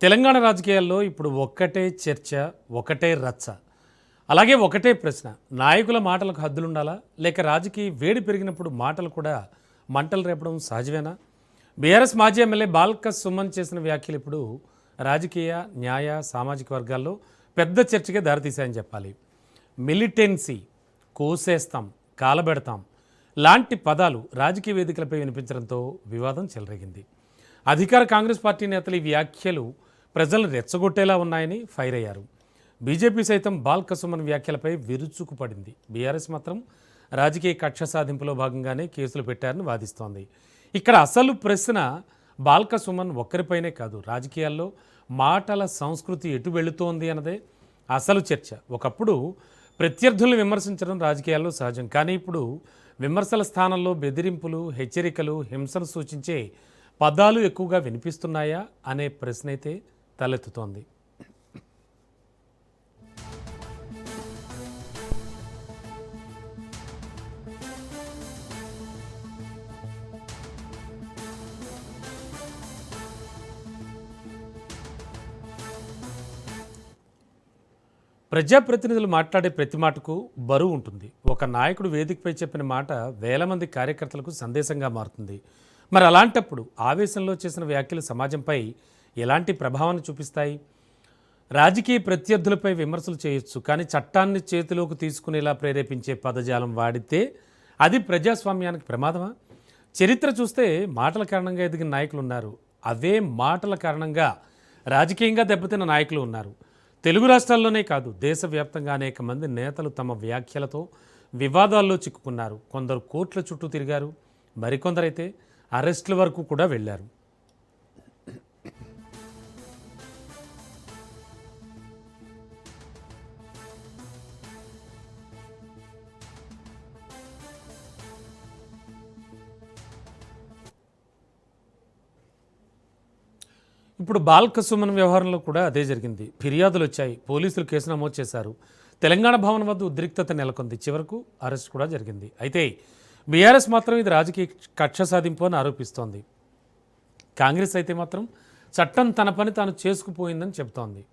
తెలంగాణ రాజకీయాల్లో ఇప్పుడు ఒక్కటే చర్చ, ఒకటే రచ్చ. అలాగే ఒకటే ప్రశ్న. నాయకుల మాటలకు హద్దులుండాలా? లేక రాజకీయ వేడి పెరిగినప్పుడు మాటలు కూడా మంటలు రేపడం సహజమేనా? బీఆర్ఎస్ మాజీ ఎమ్మెల్యే బాల్క సుమన్ చేసిన వ్యాఖ్యలు ఇప్పుడు రాజకీయ, న్యాయ, సామాజిక వర్గాల్లో పెద్ద చర్చకే దారితీశాయని చెప్పాలి. మిలిటెన్సీ, కోసేస్తాం, కాలబెడతాం లాంటి పదాలు రాజకీయ వేదికలపై వినిపించడంతో వివాదం చెలరేగింది. అధికార కాంగ్రెస్ పార్టీ నేతలు ఈ వ్యాఖ్యలు ప్రజలను రెచ్చగొట్టేలా ఉన్నాయని ఫైర్ అయ్యారు. బీజేపీ సైతం బాల్క సుమన్ వ్యాఖ్యలపై విరుచుకుపడింది. బీఆర్ఎస్ మాత్రం రాజకీయ కక్ష సాధింపులో భాగంగానే కేసులు పెట్టారని వాదిస్తోంది. ఇక్కడ అసలు ప్రశ్న బాల్క సుమన్ ఒక్కరిపైనే కాదు, రాజకీయాల్లో మాటల సంస్కృతి ఎటు వెళుతోంది అన్నదే అసలు చర్చ. ఒకప్పుడు ప్రత్యర్థులను విమర్శించడం రాజకీయాల్లో సహజం, కానీ ఇప్పుడు విమర్శల స్థానంలో బెదిరింపులు, హెచ్చరికలు, హింసను సూచించే పదాలు ఎక్కువగా వినిపిస్తున్నాయా అనే ప్రశ్న అయితే తలెత్తుతోంది. ప్రజాప్రతినిధులు మాట్లాడే ప్రతి మాటకు బరువు ఉంటుంది. ఒక నాయకుడు వేదికపై చెప్పిన మాట వేల మంది కార్యకర్తలకు సందేశంగా మారుతుంది. మరి అలాంటప్పుడు ఆవేశంలో చేసిన వ్యాఖ్యలు సమాజంపై ఎలాంటి ప్రభావాన్ని చూపిస్తాయి? రాజకీయ ప్రత్యర్థులపై విమర్శలు చేయొచ్చు, కానీ చట్టాన్ని చేతిలోకి తీసుకునేలా ప్రేరేపించే పదజాలం వాడితే అది ప్రజాస్వామ్యానికి ప్రమాదమా? చరిత్ర చూస్తే మాటల కారణంగా ఎదిగిన నాయకులు ఉన్నారు, అవే మాటల కారణంగా రాజకీయంగా దెబ్బతిన్న నాయకులు ఉన్నారు. తెలుగు రాష్ట్రాల్లోనే కాదు, దేశవ్యాప్తంగా అనేక మంది నేతలు తమ వ్యాఖ్యలతో వివాదాల్లో చిక్కుకున్నారు. కొందరు కోర్టుల చుట్టూ తిరిగారు, మరికొందరైతే అరెస్టుల వరకు కూడా వెళ్ళారు. ఇప్పుడు బాల్క సుమన్ వ్యవహారంలో కూడా అదే జరిగింది. ఫిర్యాదులు వచ్చాయి, పోలీసులు కేసు నమోదు చేశారు. తెలంగాణ భవన్ వద్ద ఉద్రిక్తత నెలకొంది, చివరకు అరెస్ట్ కూడా జరిగింది. అయితే బీఆర్ఎస్ మాత్రం ఇది రాజకీయ కక్ష సాధింపు అని ఆరోపిస్తోంది. కాంగ్రెస్ అయితే మాత్రం చట్టం తన పని తాను చేసుకుపోయిందని చెబుతోంది.